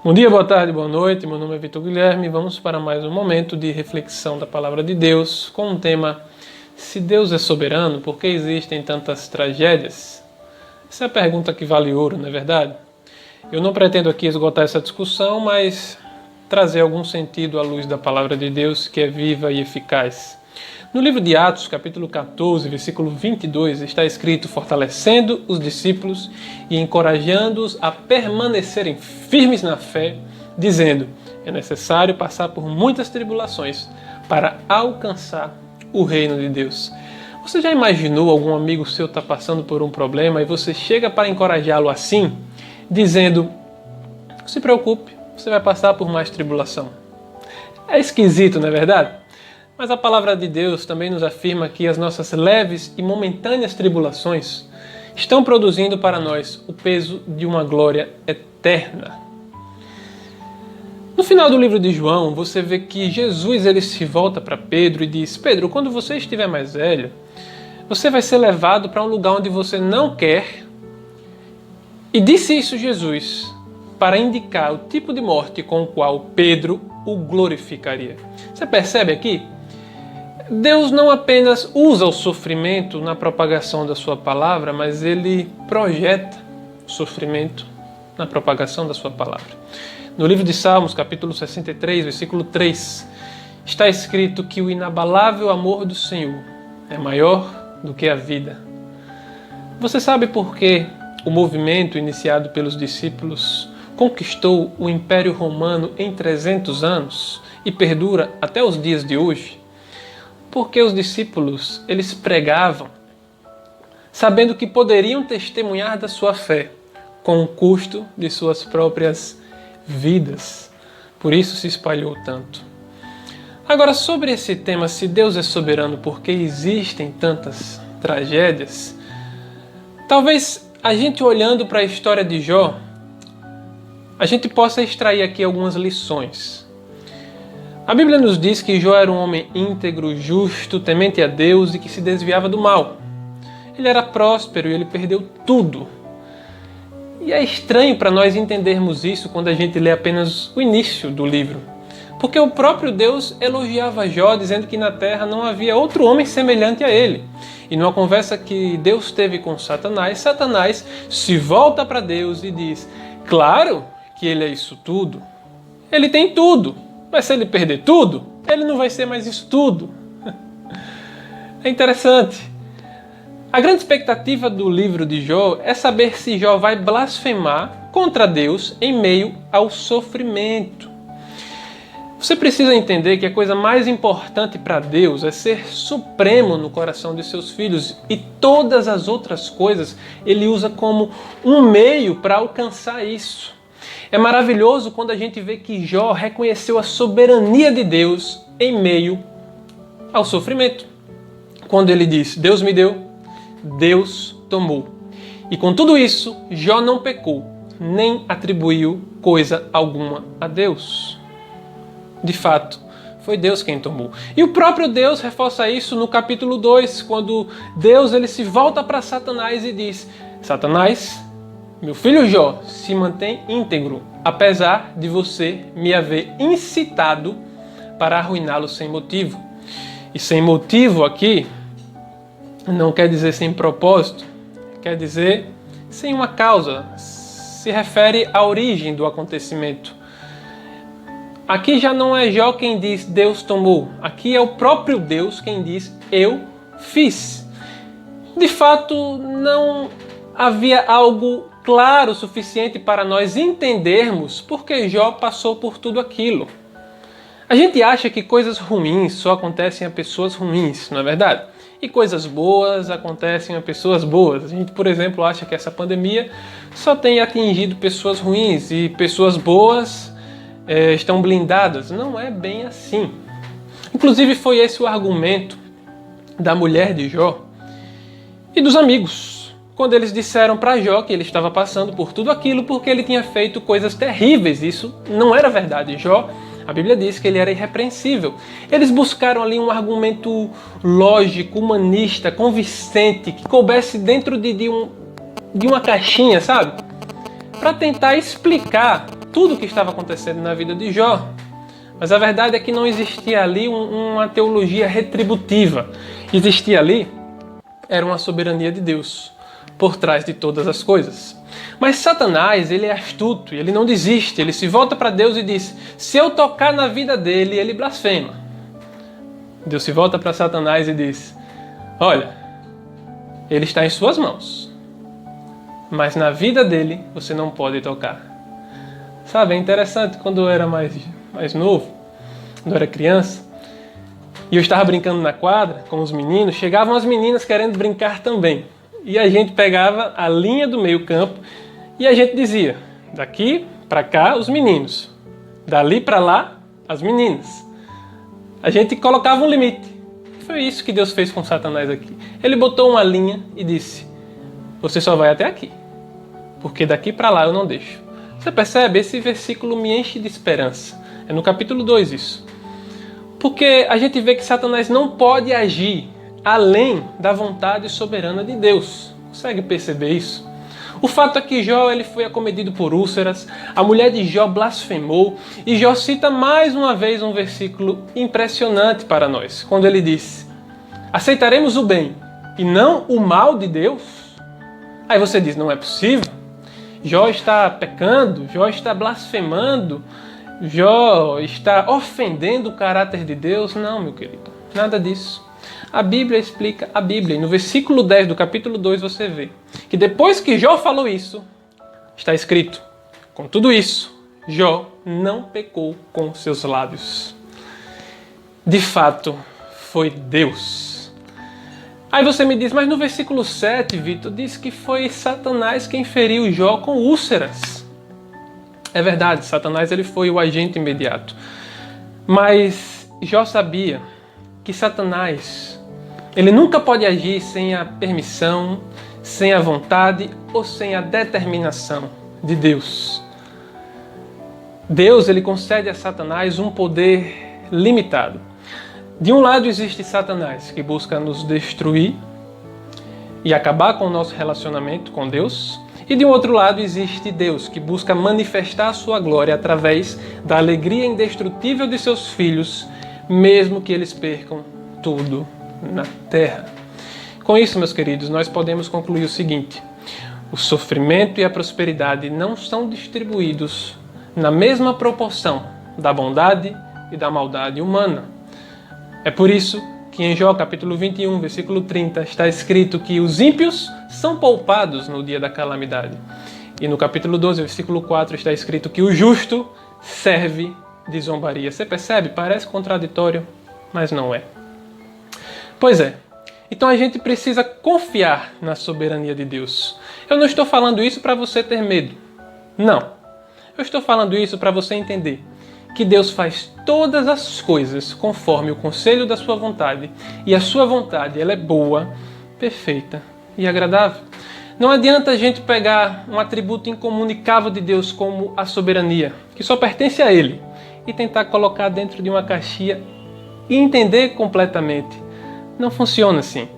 Bom dia, boa tarde, boa noite. Meu nome é Vitor Guilherme. Vamos para mais um momento de reflexão da Palavra de Deus com o tema: se Deus é soberano, por que existem tantas tragédias? Essa é a pergunta que vale ouro, não é verdade? Eu não pretendo aqui esgotar essa discussão, mas trazer algum sentido à luz da Palavra de Deus, que é viva e eficaz. No livro de Atos, capítulo 14, versículo 22, está escrito: fortalecendo os discípulos e encorajando-os a permanecerem firmes na fé, dizendo: é necessário passar por muitas tribulações para alcançar o reino de Deus. Você já imaginou algum amigo seu estar passando por um problema e você chega para encorajá-lo assim, dizendo: não se preocupe, você vai passar por mais tribulação? É esquisito, não é verdade? Mas a palavra de Deus também nos afirma que as nossas leves e momentâneas tribulações estão produzindo para nós o peso de uma glória eterna. No final do livro de João, você vê que Jesus ele se volta para Pedro e diz: Pedro, quando você estiver mais velho, você vai ser levado para um lugar onde você não quer. E disse isso Jesus para indicar o tipo de morte com o qual Pedro o glorificaria. Você percebe aqui? Deus não apenas usa o sofrimento na propagação da sua palavra, mas ele projeta o sofrimento na propagação da sua palavra. No livro de Salmos, capítulo 63, versículo 3, está escrito que o inabalável amor do Senhor é maior do que a vida. Você sabe por que o movimento iniciado pelos discípulos conquistou o Império Romano em 300 anos e perdura até os dias de hoje? Porque os discípulos, eles pregavam, sabendo que poderiam testemunhar da sua fé, com o custo de suas próprias vidas. Por isso se espalhou tanto. Agora, sobre esse tema, se Deus é soberano, por que existem tantas tragédias? Talvez a gente olhando para a história de Jó, a gente possa extrair aqui algumas lições. A Bíblia nos diz que Jó era um homem íntegro, justo, temente a Deus e que se desviava do mal. Ele era próspero e ele perdeu tudo. E é estranho para nós entendermos isso quando a gente lê apenas o início do livro. Porque o próprio Deus elogiava Jó, dizendo que na terra não havia outro homem semelhante a ele. E numa conversa que Deus teve com Satanás, Satanás se volta para Deus e diz: claro que ele é isso tudo. Ele tem tudo. Mas se ele perder tudo, ele não vai ser mais isso tudo. É interessante. A grande expectativa do livro de Jó é saber se Jó vai blasfemar contra Deus em meio ao sofrimento. Você precisa entender que a coisa mais importante para Deus é ser supremo no coração de seus filhos, e todas as outras coisas ele usa como um meio para alcançar isso. É maravilhoso quando a gente vê que Jó reconheceu a soberania de Deus em meio ao sofrimento. Quando ele diz: Deus me deu, Deus tomou. E com tudo isso, Jó não pecou, nem atribuiu coisa alguma a Deus. De fato, foi Deus quem tomou. E o próprio Deus reforça isso no capítulo 2, quando Deus ele se volta para Satanás e diz: Satanás, meu filho Jó se mantém íntegro, apesar de você me haver incitado para arruiná-lo sem motivo. E sem motivo aqui não quer dizer sem propósito, quer dizer sem uma causa. Se refere à origem do acontecimento. Aqui já não é Jó quem diz Deus tomou, aqui é o próprio Deus quem diz eu fiz. De fato, não havia algo claro o suficiente para nós entendermos por que Jó passou por tudo aquilo. A gente acha que coisas ruins só acontecem a pessoas ruins, não é verdade? E coisas boas acontecem a pessoas boas. A gente, por exemplo, acha que essa pandemia só tem atingido pessoas ruins e pessoas boas estão blindadas. Não é bem assim. Inclusive foi esse o argumento da mulher de Jó e dos amigos, quando eles disseram para Jó que ele estava passando por tudo aquilo porque ele tinha feito coisas terríveis. Isso não era verdade. Jó, a Bíblia diz que ele era irrepreensível. Eles buscaram ali um argumento lógico, humanista, convincente, que coubesse dentro de uma caixinha, sabe? Para tentar explicar tudo o que estava acontecendo na vida de Jó. Mas a verdade é que não existia ali uma teologia retributiva. Existia ali, era uma soberania de Deus por trás de todas as coisas. Mas Satanás, ele é astuto, ele não desiste, ele se volta para Deus e diz: se eu tocar na vida dele, ele blasfema. Deus se volta para Satanás e diz: olha, ele está em suas mãos, mas na vida dele você não pode tocar. Sabe, é interessante, quando eu era mais novo, quando eu era criança, e eu estava brincando na quadra com os meninos, chegavam as meninas querendo brincar também. E a gente pegava a linha do meio campo e a gente dizia: daqui para cá os meninos, dali para lá as meninas. A gente colocava um limite. Foi isso que Deus fez com Satanás aqui. Ele botou uma linha e disse: você só vai até aqui, porque daqui para lá eu não deixo. Você percebe? Esse versículo me enche de esperança. É no capítulo 2 isso. Porque a gente vê que Satanás não pode agir além da vontade soberana de Deus. Consegue perceber isso? O fato é que Jó ele foi acometido por úlceras, a mulher de Jó blasfemou, e Jó cita mais uma vez um versículo impressionante para nós, quando ele diz: aceitaremos o bem e não o mal de Deus? Aí você diz: não é possível. Jó está pecando, Jó está blasfemando, Jó está ofendendo o caráter de Deus. Não, meu querido, nada disso. A Bíblia explica a Bíblia. E no versículo 10 do capítulo 2 você vê que depois que Jó falou isso, está escrito: com tudo isso, Jó não pecou com seus lábios. De fato, foi Deus. Aí você me diz: mas no versículo 7, Vitor, diz que foi Satanás quem feriu Jó com úlceras. É verdade, Satanás ele foi o agente imediato. Mas Jó sabia que Satanás, ele nunca pode agir sem a permissão, sem a vontade ou sem a determinação de Deus. Deus, ele concede a Satanás um poder limitado. De um lado existe Satanás, que busca nos destruir e acabar com o nosso relacionamento com Deus. E de um outro lado existe Deus, que busca manifestar a sua glória através da alegria indestrutível de seus filhos, mesmo que eles percam tudo na terra. Com isso, meus queridos, nós podemos concluir o seguinte: o sofrimento e a prosperidade não são distribuídos na mesma proporção da bondade e da maldade humana. É por isso que em Jó capítulo 21, versículo 30, está escrito que os ímpios são poupados no dia da calamidade. E no capítulo 12, versículo 4, está escrito que o justo serve de zombaria. Você percebe? Parece contraditório, mas não é. Pois é. Então a gente precisa confiar na soberania de Deus. Eu não estou falando isso para você ter medo. Não. Eu estou falando isso para você entender que Deus faz todas as coisas conforme o conselho da sua vontade. E a sua vontade, ela é boa, perfeita e agradável. Não adianta a gente pegar um atributo incomunicável de Deus como a soberania, que só pertence a Ele, e tentar colocar dentro de uma caixinha e entender completamente. Não funciona assim.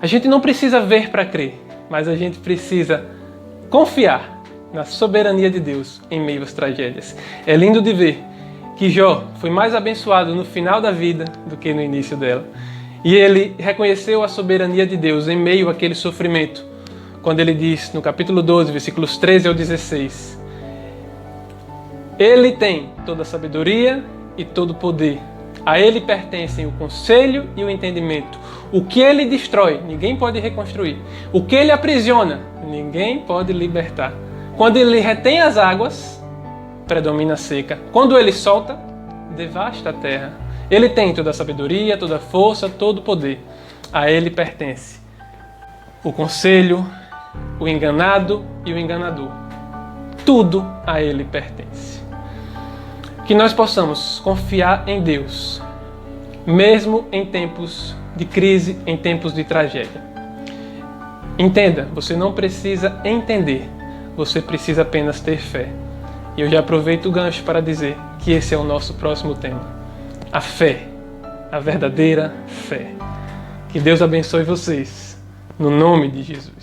A gente não precisa ver para crer, mas a gente precisa confiar na soberania de Deus em meio às tragédias. É lindo de ver que Jó foi mais abençoado no final da vida do que no início dela. E ele reconheceu a soberania de Deus em meio àquele sofrimento, quando ele diz no capítulo 12, versículos 13 ao 16: Ele tem toda a sabedoria e todo o poder. A ele pertencem o conselho e o entendimento. O que ele destrói, ninguém pode reconstruir. O que ele aprisiona, ninguém pode libertar. Quando ele retém as águas, predomina a seca. Quando ele solta, devasta a terra. Ele tem toda a sabedoria, toda a força, todo o poder. A ele pertence o conselho, o enganado e o enganador. Tudo a ele pertence. Que nós possamos confiar em Deus, mesmo em tempos de crise, em tempos de tragédia. Entenda, você não precisa entender, você precisa apenas ter fé. E eu já aproveito o gancho para dizer que esse é o nosso próximo tema. A fé, a verdadeira fé. Que Deus abençoe vocês, no nome de Jesus.